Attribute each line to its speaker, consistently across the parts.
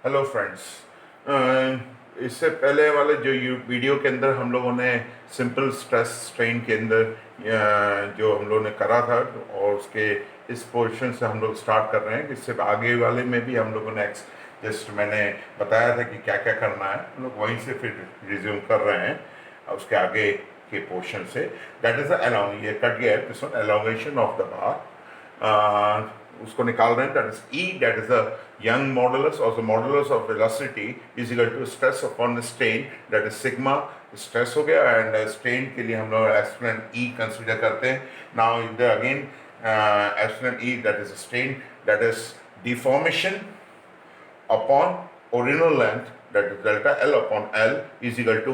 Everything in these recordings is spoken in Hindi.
Speaker 1: Hello friends. इससे पहले वाले जो वीडियो के अंदर हम लोगों ने सिंपल स्ट्रेस स्ट्रेन के अंदर जो हम लोगों ने करा था, और उसके इस पोजीशन से हम लोग स्टार्ट कर रहे हैं। इससे आगे वाले में भी हम लोगों ने जस्ट मैंने बताया था कि क्या क्या करना है, हम लोग वहीं से फिर रिज्यूम कर रहे हैं उसके आगे के पोर्शन से। दैट इज अलोंग, ये कट गया है एलोंगेशन ऑफ द बार, उसको निकाल रहे हैं। That is E, that is the Young modulus और the modulus of velocity is equal to stress upon strain, that is sigma. Stress हो गया, एंड स्ट्रेन के लिए हम लोग एप्सिलॉन ई कंसीडर करते हैं। नाउ इधर again epsilon E, that is strain, that is deformation upon original length, that is delta L upon L, is equal to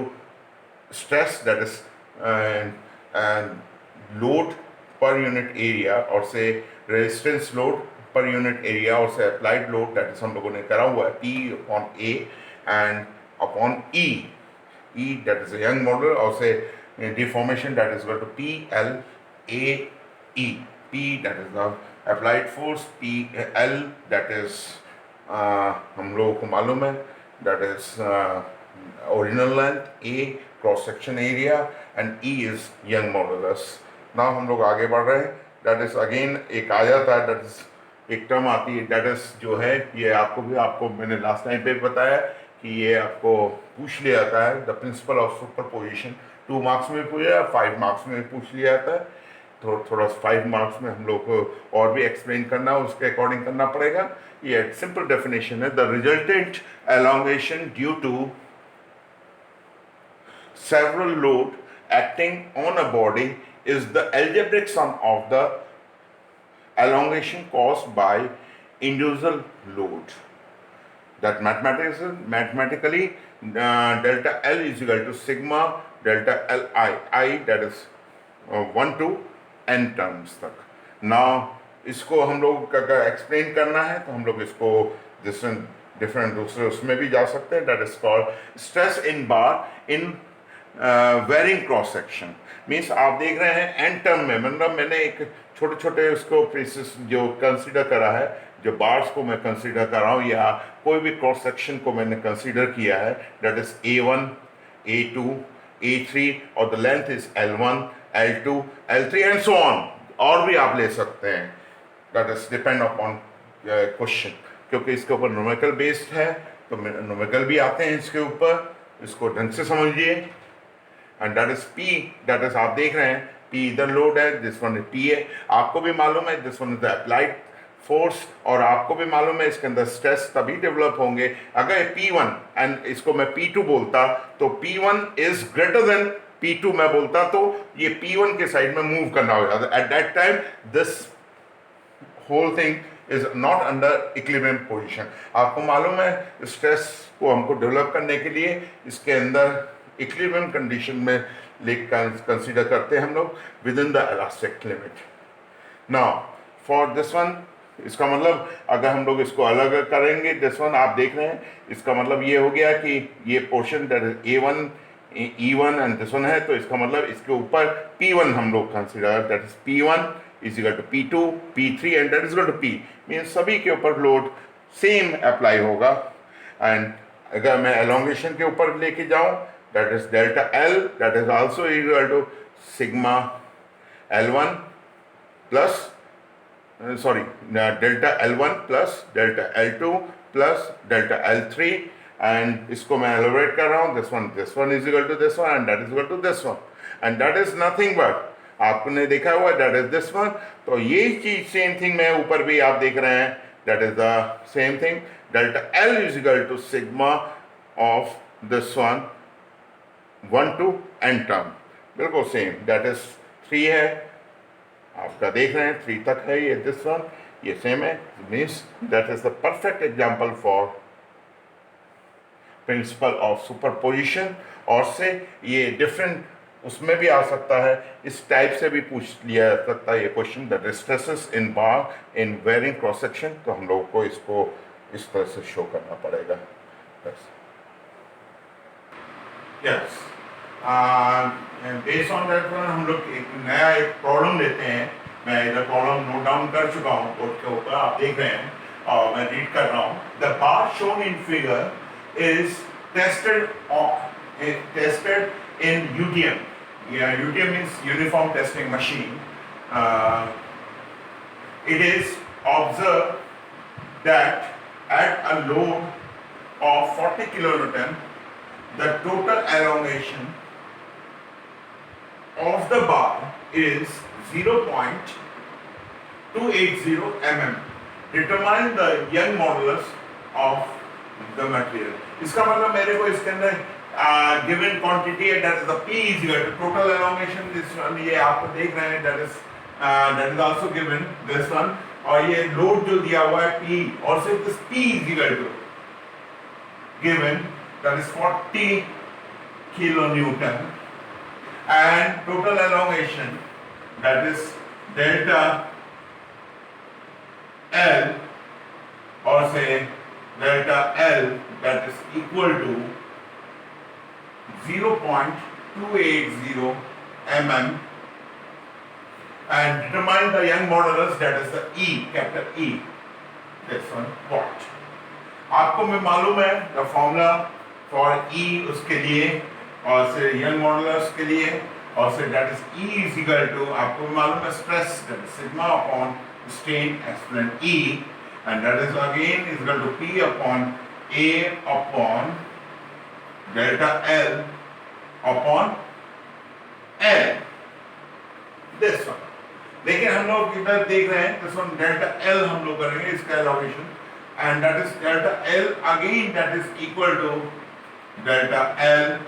Speaker 1: stress, that is load per unit area, और से resistance load per unit area, और से applied load, that is हम लोगों ने करा हुआ है P upon A and upon E, that is a young model, और से deformation, that is equal to P L A E, P that is the applied force, P L that is हम लोगों को मालूम है, that is original length, A cross section area, and E is young modulus. Now हम लोग आगे बढ़ रहे हैं। दैट इज अगेन एक आ जाता है, दैट इज एक टर्म आती है, दैट इज जो है ये आपको मैंने लास्ट टाइम पे बताया कि ये आपको पूछ लिया जाता है, the principle of superposition. 2 marks में पूछा, 5 मार्क्स में पूछ लिया जाता है। थोड़ा 5 मार्क्स में हम लोग को और भी एक्सप्लेन करना, उसके अकॉर्डिंग करना पड़ेगा। ये सिंपल डेफिनेशन है, the resultant elongation due to several load acting on a body is the algebraic sum of the elongation caused by individual load. That mathematically delta L is equal to sigma delta Li, that is 1 to n terms तक। नाउ इसको हम लोग का एक्सप्लेन करना है तो हम लोग इसको डिफरेंट दूसरे उसमें भी जा सकते हैं। That is called stress in bar in varying cross section. Means आप देख रहे हैं एन टर्म में, मतलब मैंने एक छोटे छोटे उसको प्रेसिस जो कंसीडर करा है, जो बार्स को मैं कंसीडर कर रहा हूँ या कोई भी क्रॉस सेक्शन को मैंने कंसीडर किया है, that is A1, A2, A3, और the length is L1, L2, L3 and so on. और भी आप ले सकते हैं, that is depend upon question, क्योंकि इसके ऊपर न्यूमेरिकल बेस्ड है तो न्यूमेरिकल भी आते हैं इसके ऊपर, इसको ढंग से समझिए। And that is P, that is आप देख रहे हैं P इधर लोड है, दिस वन P है, आपको भी मालूम है this one is the applied force, और आपको भी मालूम है इसके अंदर स्ट्रेस तभी डेवलप होंगे अगर P1 एंड इसको मैं P2 बोलता, तो P1 is greater than P2 मैं बोलता, तो ये P1 के साइड में मूव करना हो जाता। At that time this whole thing is not under equilibrium position. आपको मालूम है स्ट्रेस को हमको डेवलप करने के लिए इसके अंदर इक्विलिब्रियम कंडीशन में कंसीडर करते हैं हम लोग with in the elastic limit. Now for this one, इसका मतलब अगर हम लोग इसको अलग करेंगे, दिस वन आप देख रहे हैं, इसका मतलब ये हो गया कि ये portion that is A1, E1 and this one है, तो इसका मतलब इसके ऊपर P1 हम लोग consider, that is P1 is equal to P2, P3 and that is equal to P, means सभी के ऊपर लोड सेम अप्लाई होगा। एंड अगर मैं एलोंगेशन के ऊपर लेके जाऊं, that is delta L, that is also equal to sigma L1 plus delta L1 plus delta L2 plus delta L3, and इसको मैं एलोबरेट कर रहा हूँ, this one is equal to this one and that is equal to this one, and that is nothing but आपने देखा हुआ दैट इज दिस वन। तो ये चीज सेम थिंग मैं ऊपर भी आप देख रहे हैं, that is the same thing, delta L is equal to sigma of this one 1 to n term, बिल्कुल सेम, दैट इज 3 है, आपका देख रहे हैं 3 तक है ये, दिस वन ये सेम है, means that is the perfect example for principle of superposition. और से ये डिफरेंट उसमें भी आ सकता है, इस टाइप से भी पूछ लिया जा सकता है ये question, that is stresses in bar in varying cross section, तो हम लोगों को इसको इस तरह से शो करना पड़ेगा। यस, बेस्ड ऑन दैट हम लोग एक प्रॉब्लम लेते हैं। मैं इधर प्रॉब्लम नोट डाउन कर चुका हूँ बोर्ड के ऊपर, आप देख रहे हैं और मैं रीड कर रहा हूँ। the bar shown in figure is tested in UTM. Yeah, UTM means Uniform Testing Machine. It is observed that at a load of 40 kilonewton, the total elongation of the bar is 0.280 mm. Determine the Young modulus of the material. इसका मतलब मेरे को इसके अंदर given quantity है, that is the P is equal to total elongation. This one ये आपको देख रहे हैं, that is also given this one. और ये load जो दिया हुआ है P, और सिर्फ this P is equal to given, that is 40 kilonewton, and total elongation, that is delta L, or say delta L, that is equal to 0.280 mm, and determine the Young modulus, that is the E, capital E, this one, watt. आपको में मालूम है the formula for E उसके लिए, और से Young modulus के लिए, और से that is E is equal to, आपको में मालूम है stress, that is sigma upon strain exponent E, and that is again is equal to P upon A upon delta L upon L. This one. लेकिन हम लोग इधर देख रहे हैं, this one delta L हम लोग करेंगे इसका elongation, and that is delta L again, that is equal to delta L,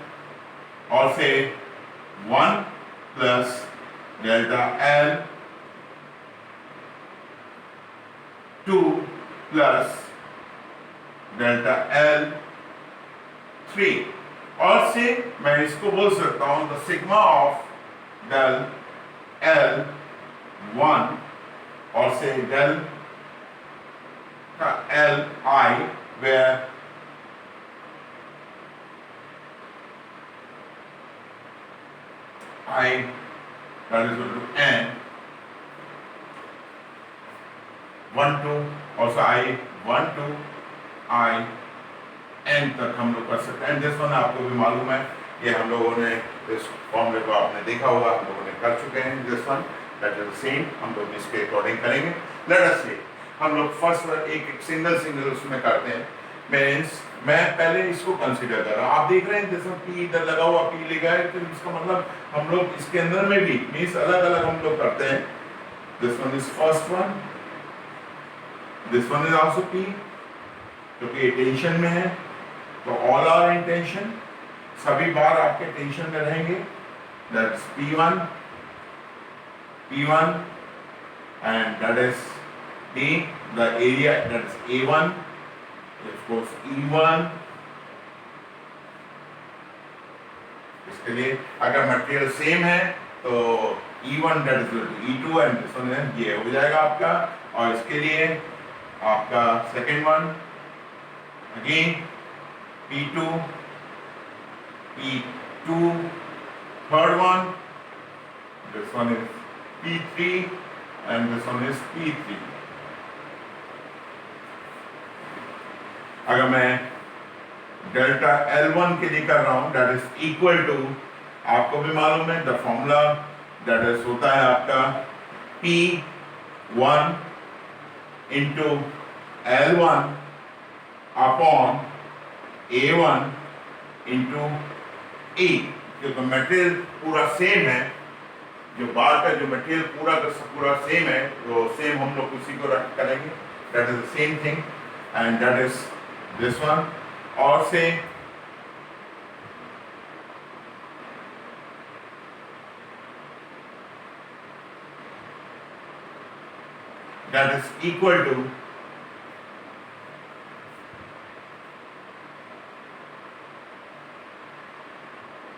Speaker 1: or say 1 plus delta L 2 plus delta L 3, और से मैं इसको बोल सकता हूं the sigma of del L 1, or say del L I, where I, that is equal to N 1 to, also I 1 to I N तक हम लोग कर सकते हैं। एंड दिस वन आपको भी मालूम है, ये हम लोगों ने इस फॉर्मूले को आपने देखा होगा, हम लोगों ने कर चुके हैं। This one that is the same, हम लोग इसके अकॉर्डिंग करेंगे। लेट अस सी, हम लोग फर्स्ट एक सिंगल उसमें करते हैं। मैं पहले इसको कंसीडर कर रहा हूँ, आप देख रहे हैं जैसे P इधर लगा हुआ, P लिखा है, तो इसका मतलब हम लोग इसके अंदर में भी मीन्स अलग अलग हम लोग करते हैं। This one is first one, this one is also P, क्योंकि टेंशन में है, तो ऑल आर इन टेंशन, सभी बार आपके टेंशन में रहेंगे। That's P1 and that is P, the area, that is A1, of course E1। इसके लिए अगर मटेरियल सेम है तो E1 that is E2 and this one ये हो जाएगा आपका। और इसके लिए आपका second one again P2, third one, this one is P3 and this one is P3। अगर मैं डेल्टा L1 के लिए कर रहा हूं, that is equal to, आपको भी मालूम है द फॉर्मूला, that is होता है आपका P1 into L1 upon A1 into E, क्योंकि मटेरियल पूरा सेम है, जो बार का जो मटेरियल पूरा का पूरा सेम है, तो सेम हम लोग उसी को रख करेंगे। That is the same thing and that is this one, और से that is equal to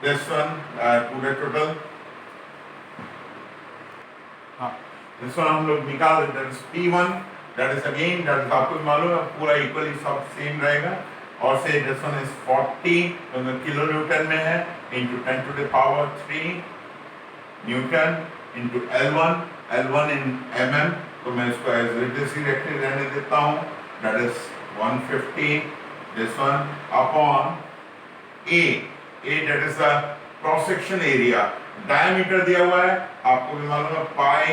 Speaker 1: this one, पूरे टोटल, हाँ this one हम लोग निकाल देते हैं। P1 that is again, that is आपको मालूम है पूरा इक्वली सब सेम रहेगा। और से this one is 40 kilo Newton में है into 10 to the power 3 Newton into L1 in mm, तो मैं इसको एज इट इज रहने देता हूँ। that is 150, this one upon A that is the cross section area, diameter दिया हुआ है, आपको भी मालूम है पाई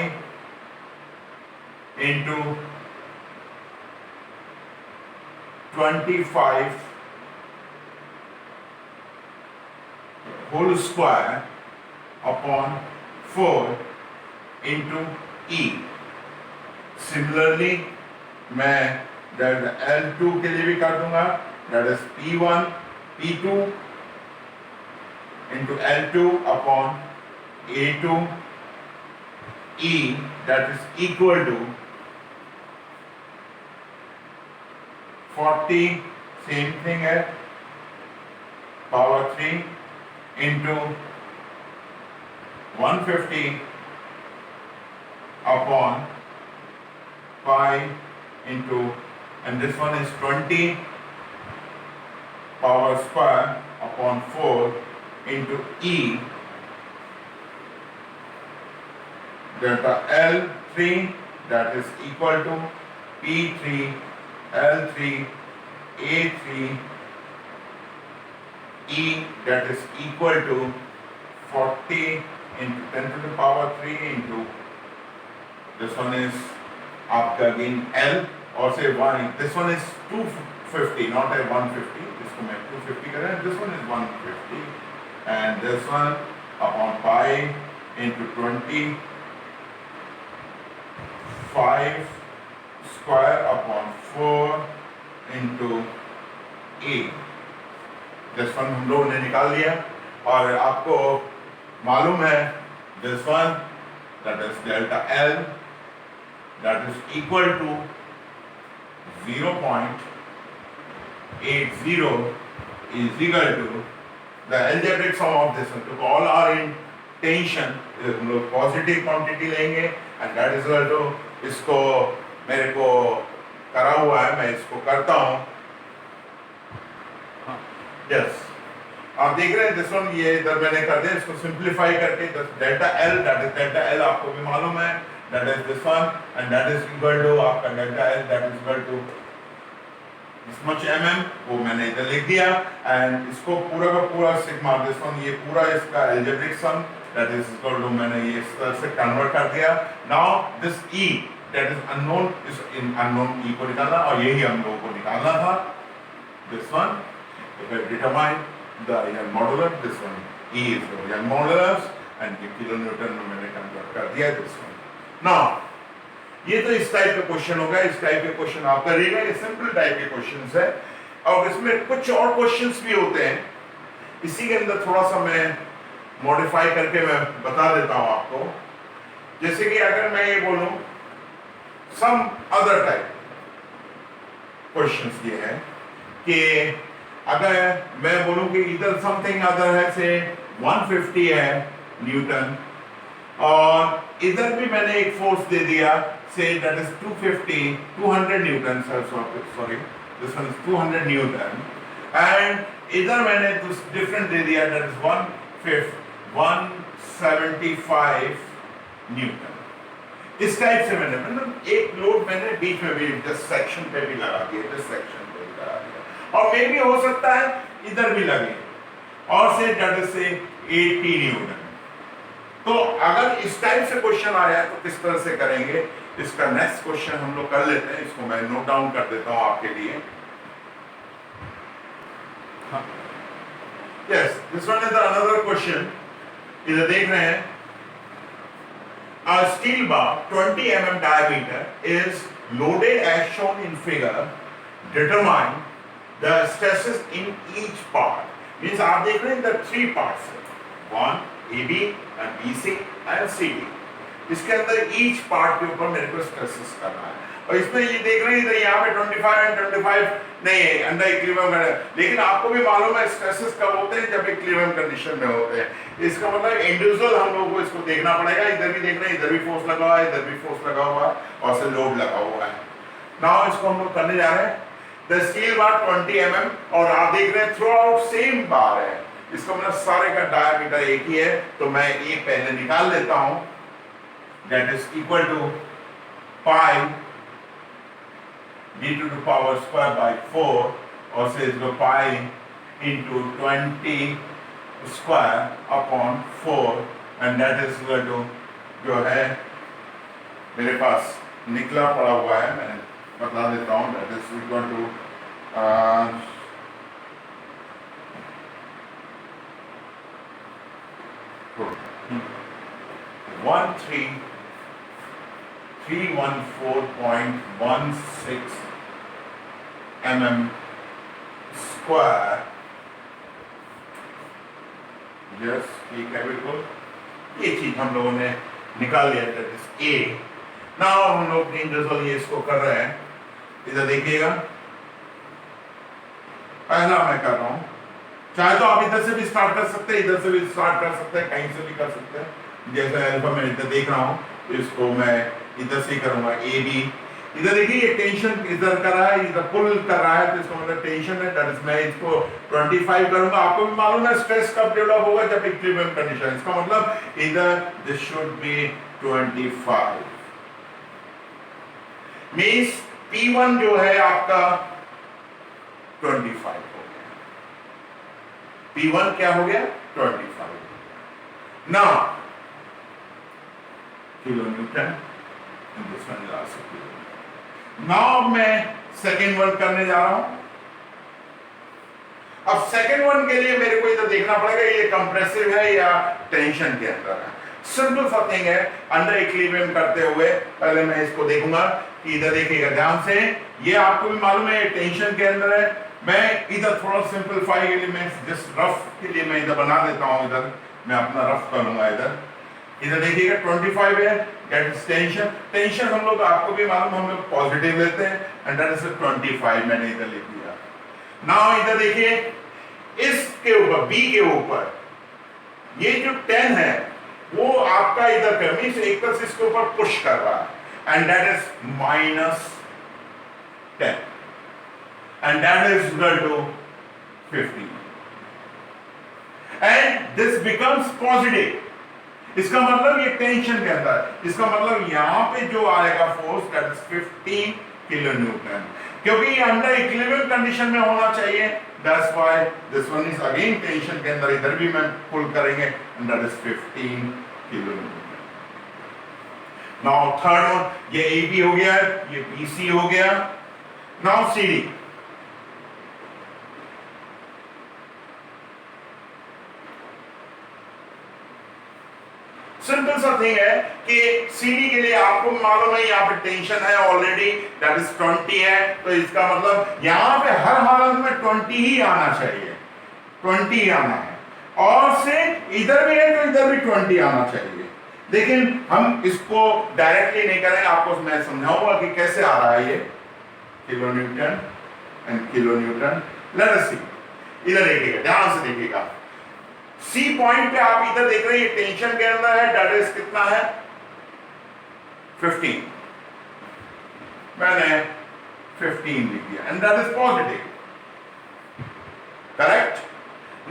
Speaker 1: into 25 whole square upon 4 into E. Similarly मैं L2 के लिए भी कर दूंगा, that is P1 P2 into L2 upon A2 E, that is equal to 40, same thing है, power 3 into 150 upon pi into, and this one is 20 power square upon 4 into E delta L3, that is equal to P3 L3 A3 E, that is equal to 40 into 10 to the power 3 into, this one is आपका again L और से 1, this one is 250 not a 150, इसको मैं 250 करें, this one is 150 and this one upon pi into 25 square upon 4 into A. This one हम लोगों ने निकाल लिया और आपको मालूम है this one, that is delta L, that is equal to 0.80 is equal to the algebraic sum of this one. So all are in tension, हम लोग पॉजिटिव क्वांटिटी लेंगे and that is equal to, इसको मेरे को करा हुआ है, मैं इसको करता हूँ. यस, आप देख रहे हैं दिस वन, ये इधर मैंने कर दिया, इसको सिंप्लीफाई करके delta L, that is delta L आपको भी मालूम है, that is this one and that is equal to आपका delta L, that is equal to this much mm, वो मैंने इधर लिख दिया एंड इसको पूरा का पूरा सिग्मा, दिस वन ये पूरा इसका algebraic sum that is equal to, मैंने ये इस तरह से कन्वर्ट कर दिया. Now this e that is unknown, is in unknown e को निकालना और यही हम लोगों को निकालना था. This one determine the Young modulus, this one E is the Young modulus and ये kilonewton में मैंने कन्वर्ट कर दिया this one. Now ये तो इस टाइप का क्वेश्चन होगा, इस टाइप के क्वेश्चन आप करिएगा, ये सिंपल टाइप के क्वेश्चंस है और इसमें कुछ और क्वेश्चंस भी होते हैं, इसी के अंदर थोड़ा सा मैं मॉडिफाई करके मैं बता देता हूँ आपको. जैसे कि अगर मैं ये बोलूँ सम अदर टाइप क्वेश्चंस ये है कि अगर मैं बोलूं कि इधर समथिंग अदर है से 150 है न्यूटन और इधर भी मैंने एक फोर्स दे दिया से that is 200 Newton, sorry this one is 200 Newton and इधर मैंने डिफरेंट दे दिया दैट इज 175 न्यूटन. इस टाइप से मैंने मतलब एक लोड मैंने बीच में भी जस्ट सेक्शन पे भी लगा दिया, जस्ट सेक्शन पे भी लगा दिया और मे भी हो सकता है इधर भी लगे और से दैट इज से 80 न्यूटन. तो अगर इस टाइप से क्वेश्चन आया तो किस तरह से करेंगे, इसका नेक्स्ट क्वेश्चन हम लोग कर लेते हैं, इसको मैं नोट डाउन कर देता हूं आपके लिए. Yes, this one is another question. इधर देख रहे हैं a steel bar 20 mm diameter is loaded as shown in figure. Determine the stresses in each part. Means आप देख रहे हैं the three parts, 1 AB and BC and CD. इसके अंदर each part के ऊपर मेरे को stresses करना है और इसमें ये देख रहे हैं इधर यहाँ पे 25 and 25 नहीं है अंडर इक्विलिब्रियम है, लेकिन आपको भी मालूम है स्ट्रेसेस कब होते हैं, जब इक्विलिब्रियम कंडीशन में होते हैं. इसका मतलब इंडिविजुअल हम लोगों को इसको देखना पड़ेगा. इधर भी देख रहे हैं, इधर भी फोर्स लगा हुआ है, इधर भी फोर्स लगा हुआ है और से लोड लगा हुआ है. नाउ इसको हम लोग करने जा रहे हैं. द स्टील बार 20 mm और आप देख रहे हैं थ्रू आउट सेम बार है, इसका मतलब सारे का डायमीटर एक ही है. तो मैं ये पहले निकाल लेता हूं, that is equal to pi d to the power square by 4 और से इसको pi into 20 square upon 4 and that is equal to जो है मेरे पास निकला पड़ा हुआ है, मैं बता देता हूँ, that is equal to 13314.16 mm square. Yes ठीक है, बिल्कुल ये चीज हम लोगों ने निकाल लिया, दैट इज ए। नाउ हम लोग ये इसको कर रहे हैं, इधर देखिएगा, पहला मैं कर रहा हूं, चाहे तो आप इधर से भी स्टार्ट कर सकते हैं, इधर से भी स्टार्ट कर सकते हैं, कहीं से भी कर सकते हैं। जैसे अल्फा मैं इधर देख रहा हूं तो इसको मैं इधर से ही करूंगा, ए बी। इधर देखिए ये टेंशन इधर कर रहा है, इधर पुल कर रहा है, तो इसको मतलब टेंशन है, दैट इज मैं इसको 25 करूंगा। आपको भी मालूम है स्ट्रेस कब डेवलप होगा, जब इक्विलिब्रियम कंडीशन, इसका मतलब इधर this should be 25 means P1 जो है आपका 25 हो गया, P1 क्या हो गया 25 ना किलो न्यूटन। नाउ मैं सेकेंड वन करने जा रहा हूं। अब सेकेंड वन के लिए मेरे को इधर देखना पड़ेगा ये कंप्रेसिव है या टेंशन के अंदर है। सिंपल सा थिंग है, अंडर इक्विलिब्रियम करते हुए पहले मैं इसको देखूंगा कि इधर देखिएगा ध्यान से, ये आपको भी मालूम है टेंशन के अंदर है। मैं इधर थोड़ा सिंपलीफाई के लिए मैं जस्ट रफ के लिए मैं इधर बना देता हूं, इधर मैं अपना रफ करूंगा। इधर देखिएगा 25 है, दैट इज टेंशन। टेंशन हम लोग आपको भी मालूम हम लोग पॉजिटिव लेते हैं एंड दैट इज 25 मैंने इधर लिख दिया। नाउ इधर देखिए इसके ऊपर बी के ऊपर ये जो 10 है वो आपका इधर कर मींस एक तरह से इसके ऊपर पुश कर रहा है and that is -10 and that is equal to 15 and this becomes positive. इसका मतलब ये टेंशन के अंदर, इसका मतलब यहां पे जो आएगा force that is 15 kilo Newton, क्योंकि ये अंडर इक्विलिब्रियम कंडीशन में होना चाहिए। That's why this one is again tension के अंदर, इधर भी मैं पुल करेंगे and that is 15 kilo Newton. Now third one, ये AB हो गया, ये BC हो गया। नाउ CD, सिंपल सा थिंग है कि CD के लिए आपको मालूम है यहाँ पे टेंशन है ऑलरेडी, दैट इज 20 है, तो इसका मतलब यहाँ पे हर हालत में 20 ही आना चाहिए, 20 ही आना है। और से इधर भी है तो इधर भी 20 आना चाहिए, लेकिन हम इसको डायरेक्टली नहीं करेंगे, आपको मैं समझाऊंगा कि कैसे आ रहा है ये kilo newton and kilo newton. Let us see, इधर देखिएगा, ध्यान से देखिएगा, सी पॉइंट पे आप इधर देख रहे हैं टेंशन के अंदर है, दैट इज कितना है 15, मैंने 15 लिख दिया and that is positive, correct.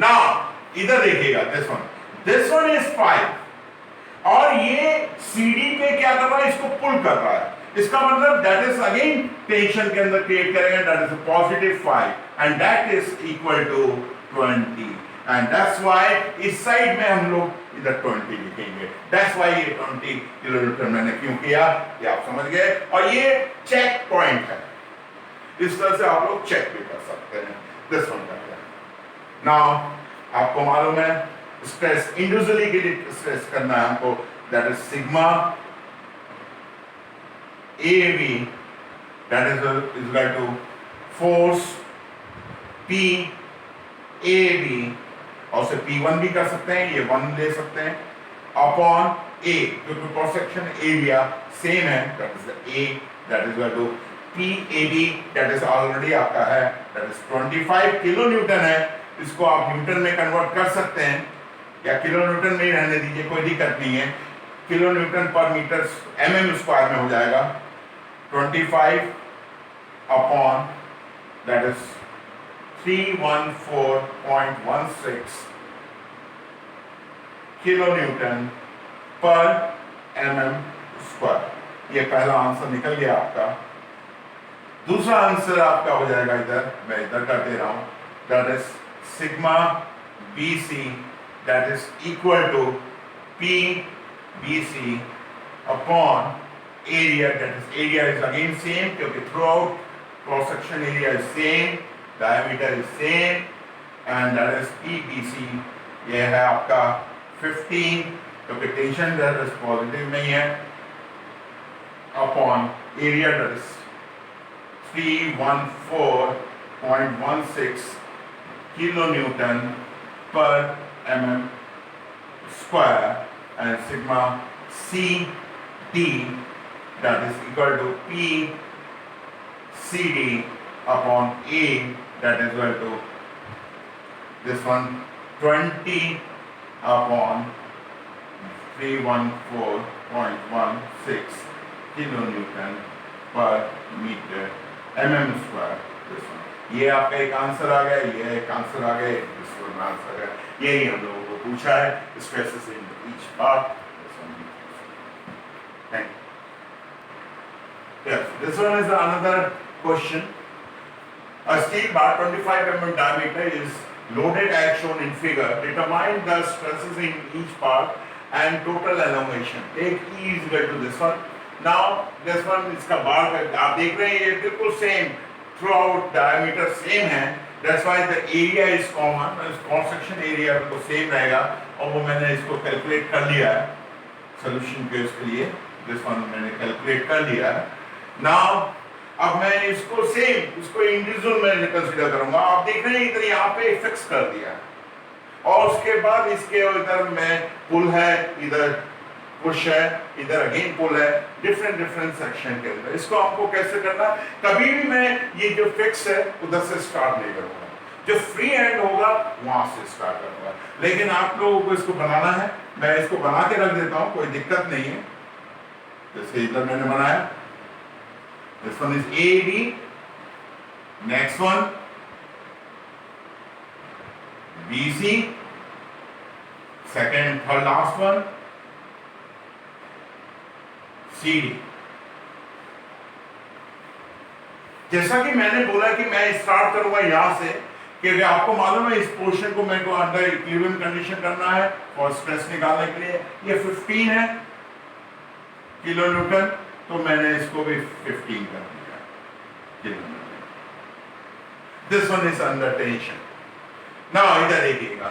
Speaker 1: Now इधर देखिएगा दिस वन इज 5 और ये CD पे क्या कर रहा है, इसको पुल कर रहा है, इसका मतलब दैट इज अगेन टेंशन के अंदर क्रिएट करेंगे, that is +5 and that is equal to 20 and that's why इस साइड में हम लोग इधर 20 लिखेंगे। दैट्स व्हाई ये 20 किलो न्यूटन मैंने क्यों किया, ये आप समझ गए। और ये चेक पॉइंट है, इस तरह से आप लोग चेक भी कर सकते हैं। दिस वन कर दिया। नाउ आपको मालूम है स्ट्रेस इंडिविजुअली के लिए स्ट्रेस करना है हमको, that is sigma AB, that is equal to force PAB, और से P1 भी कर सकते हैं, ये 1 ले सकते हैं अपॉन A, क्योंकि क्रॉस सेक्शन एरिया सेम है, that is A, that is equal to PAB, that is already आपका है, दैट इज 25 किलो न्यूटन है। इसको आप न्यूटन में कन्वर्ट कर सकते हैं या किलो न्यूटन में ही रहने दीजिए, कोई दिक्कत नहीं है। किलो न्यूटन पर मीटर mm स्क्वायर में हो जाएगा 25 upon that is 314.16 kilo Newton पर mm स्क्वायर। ये पहला आंसर निकल गया आपका। दूसरा आंसर आपका हो जाएगा इधर, मैं इधर कर दे रहा हूं, that is sigma BC that is equal to PBC upon area, that is area is again same क्योंकि throughout cross section area is same, diameter is same and that is PBC। ये है आपका 15 क्योंकि टेंशन दैट इज पॉजिटिव नहीं है, upon area that is 314.16 kilonewton per mm square and sigma CD that is equal to PCD upon A that is equal to this one 20 upon 314.16 kilonewton per meter mm square। ये आपका एक आंसर आ गया, ये एक आंसर आ गया, दिस वन आंसर आ गया। यही हम लोगों को पूछा है, stresses in each part. Yes, this one is another question. A steel bar 25 mm diameter is loaded as shown in figure. Determine the stresses in each part and total elongation. Take E is equal to this one. Now this one इसका बार आप देख रहे हैं, ये बिल्कुल same throughout, diameter same है, that's why the area is common, cross section area बिल्कुल सेम रहेगा और वो मैंने इसको कैलकुलेट कर लिया है सॉल्यूशन के उसके लिए, दिस वन मैंने कैलकुलेट कर लिया है। नाउ अब मैं इसको सेम उसको इंडिविजुअल में कंसीडर करूंगा। आप देख रहे हैं इधर यहाँ पे फिक्स कर दिया और उसके बाद इसके इधर में पुल है, इधर पुश है, इधर अगेन पुल है, डिफरेंट सेक्शन के अंदर। इसको आपको कैसे करना, कभी भी मैं ये जो फिक्स है उधर से स्टार्ट नहीं करूंगा, जो फ्री हैंड होगा वहां से स्टार्ट करूंगा। लेकिन आप लोगों को इसको बनाना है, मैं इसको बना के रख देता हूं, कोई दिक्कत नहीं है। जैसे इधर मैंने बनाया, this one is AB, next one BC, second third last one CD। जैसा कि मैंने बोला कि मैं स्टार्ट करूंगा यहां से, क्योंकि आपको मालूम है इस पोर्शन को मेरे को अंडर इक्विलिब्रियम कंडीशन करना है और स्ट्रेस निकालने के लिए। ये 15 है किलोन्यूटन, तो मैंने इसको भी 15 कर दिया kilonewton. This one is under tension. Now इधर देखिएगा,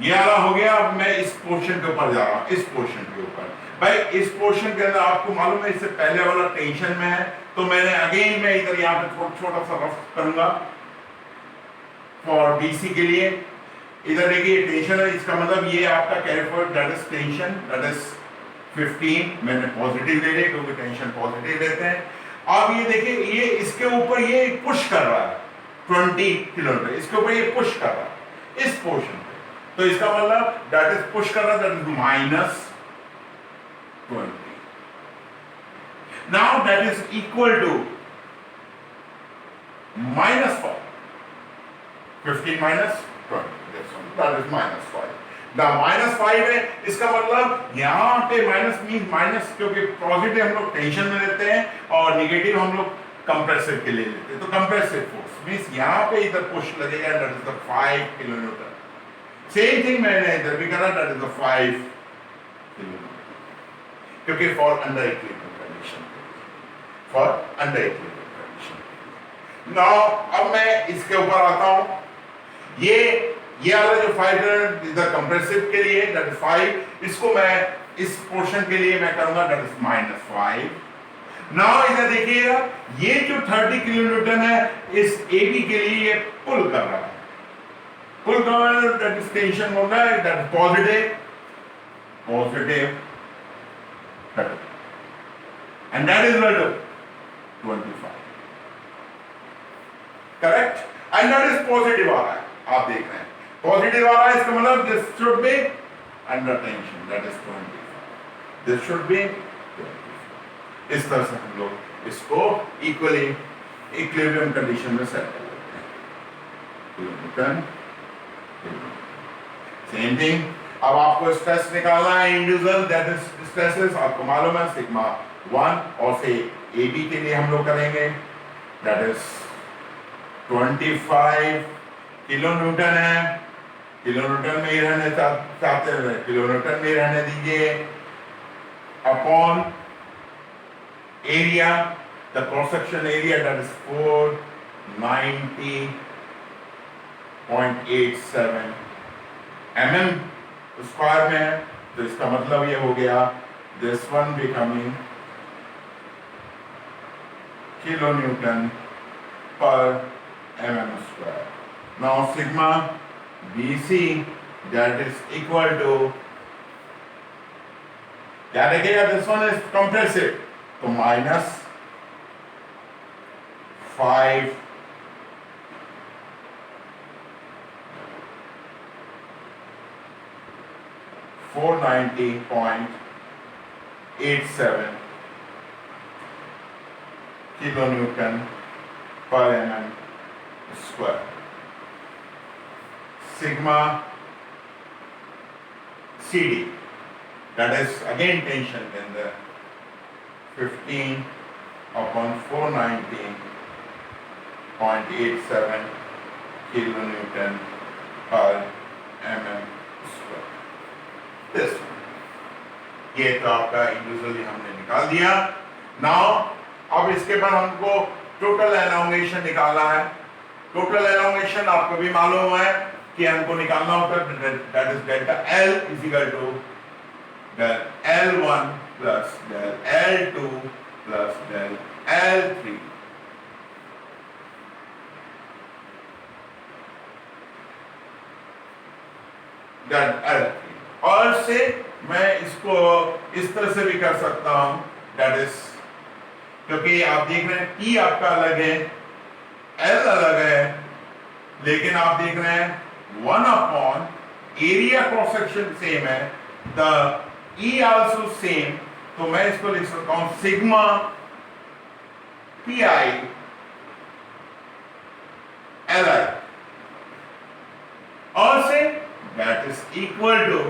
Speaker 1: ये वाला हो गया। अब मैं इस पोर्शन के ऊपर जा रहा हूं, इस पोर्शन के ऊपर। भाई इस पोर्शन के अंदर आपको मालूम है इससे पहले वाला टेंशन में है, तो मैंने अगेन मैं इधर यहाँ पे छोटा सा रफ करूंगा फॉर BC के लिए। इधर देखिए टेंशन है, इसका मतलब ये आपका carry forward that is tension, that is 15। मैंने पॉजिटिव ले लिया क्योंकि टेंशन पॉजिटिव लेते हैं। अब ये देखिए, ये इसके ऊपर ये पुश कर रहा है 20 किलोमीटर, इसके ऊपर ये पुश कर रहा है इस पोर्शन पे, तो इसका मतलब दैट इज पुश कर रहा है, that is -20। Now that is equal to -5. 15 minus 20. That is -5. Now -5 है, इसका मतलब यहाँ पे माइनस मीन माइनस, क्योंकि पॉजिटिव हम लोग टेंशन में लेते हैं और निगेटिव हम लोग कंप्रेसिव के लिए लेते हैं। तो कंप्रेसिव फोर्स मीन्स यहाँ पे इधर पुश लगेगा, that is the 5 kilonewton. Same thing मैंने इधर भी करा, दैट इज द 5 किलोन्यूटन, क्योंकि for under equilibrium condition, for under equilibrium condition. Now अब मैं इसके ऊपर आता हूं, ये वाला जो 5 इधर कंप्रेसिव के लिए दैट इज 5, इसको मैं इस पोर्शन के लिए मैं करूंगा दैट इज -5। नाउ इधर देखिएगा, ये जो 30 किलोन्यूटन है इस AB के लिए ये पुल कर रहा है, पुल कर रहा है, दैट इज टेंशन हो रहा है, that is positive and that is equal to 25, correct? And that is positive आ रहा है, आप देख रहे हैं पॉजिटिव आ रहा है, इसका मतलब this should be under tension, that is 25, this should be 25। इस तरह से हम लोग इसको इक्वली इक्विलिब्रियम कंडीशन में सेट कर लेते हैं। सेम थिंग, अब आपको स्ट्रेस निकालना है इंडिविजुअल, दैट इज स्ट्रेसेस आपको मालूम है सिग्मा 1, और से AB के लिए हम लोग करेंगे दैट इज 25 किलो न्यूटन है। किलो न्यूटन में ही रहने चाहते हैं, किलो न्यूटन में ही रहने दीजिए। Upon area, the cross section area that is 490.87 mm square में है। तो इसका मतलब ये हो गया this one becoming kilo Newton पर mm square. Now sigma BC that is equal to, याद रखिएगा this one is compressive, तो minus 5 490.87 kilo Newton per mm square. Sigma CD, that is again tension in the 15/490.87 kilonewton per mm square. This one. ये तो आपका इंडिविजुअली हमने निकाल दिया। नाउ अब इसके बाद हमको टोटल एलोंगेशन निकालना है। टोटल एलोंगेशन आपको भी मालूम है कि हमको निकालना होता है, that is delta L is equal to del L1 plus del L2 plus del L3। del L3 और से मैं इसको इस तरह से भी कर सकता हूं, दैट इज, क्योंकि आप देख रहे हैं P आपका अलग है, L अलग है, लेकिन आप देख रहे हैं 1 upon area cross section same है, द E आल्सो सेम। तो मैं इसको लिख सकता हूं सिग्मा PI LI और से that is equal to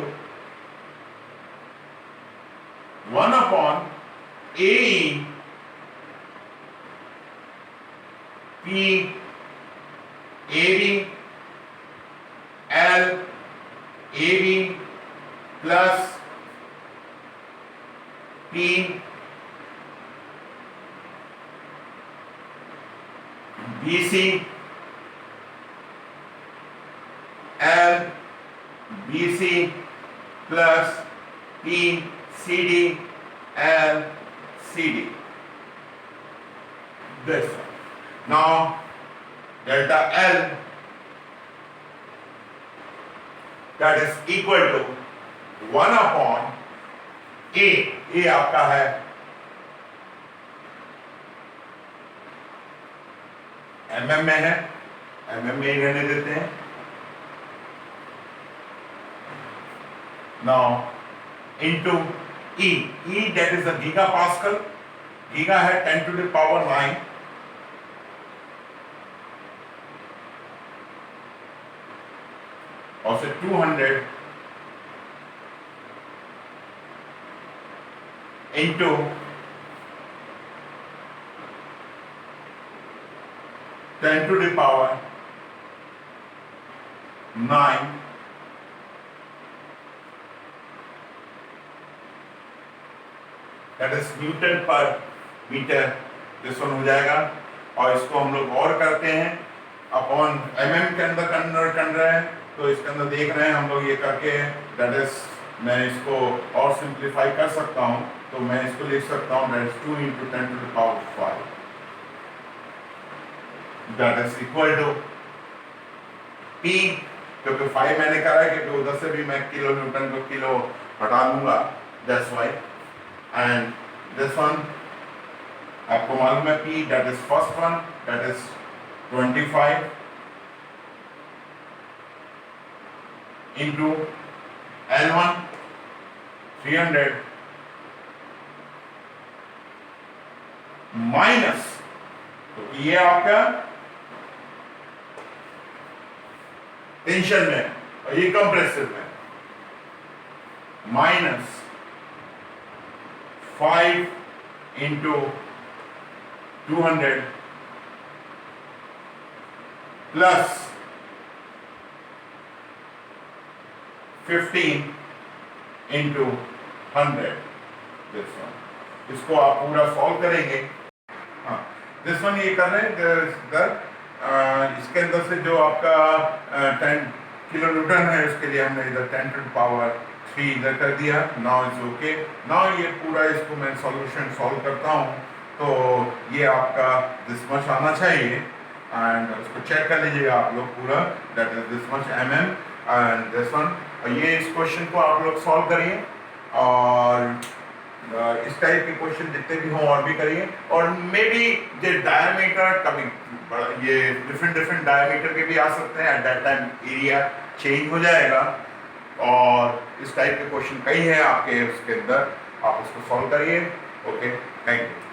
Speaker 1: 1 upon AE P AB L AB plus P BC L BC plus P CD L CD। This one. Now delta L that is equal to 1 upon A आपका है mm में है, mm में ही रहने देते हैं। Now into E that is a gigapascal, giga है 10 to the power 9, और से 200 into 10 to the power 9 that is Newton पर मीटर। दिस वन हो जाएगा, और इसको हम लोग और करते हैं अपॉन mm के अंदर कन्वर्ट कर रहे हैं। तो इसके अंदर देख रहे हैं हम लोग ये करके, दैट इज मैं इसको और सिंप्लीफाई कर सकता हूं। तो मैं इसको लिख सकता हूं that is 2 into 10 to the power 5 that is equal to P, क्योंकि 5 मैंने करा है क्योंकि उधर से भी मैं किलो न्यूटन को किलो हटा लूंगा, that's why. And this one आपको मालूम है P, that is first one, that is 25 into L1 300 minus, तो ये आपका टेंशन में और ये कंप्रेसिव में, minus 5 into 200 plus 15 into 100 this one. इसको आप पूरा सॉल्व करेंगे। हाँ, दिस वन ये कर रहे हैं इसके अंदर से जो आपका 10 किलो न्यूटन है उसके लिए हमने इधर 10 टू पावर 3 इधर कर दिया। Now it's okay. नाउ ये पूरा इसको मैं सॉल्यूशन सॉल्व करता हूँ तो ये आपका दिस मच आना चाहिए एंड उसको चेक कर लीजिएगा आप लोग पूरा, that is this much mm and this one. ये इस क्वेश्चन को आप लोग सॉल्व करिए और इस टाइप के क्वेश्चन जितने भी हों और भी करिए। और मे बी ये डायमीटर कभी ये डिफरेंट डायमीटर के भी आ सकते हैं, eight that time area change हो जाएगा। और इस टाइप के क्वेश्चन कई हैं आपके उसके अंदर, आप उसको सॉल्व करिए। Okay, thank you.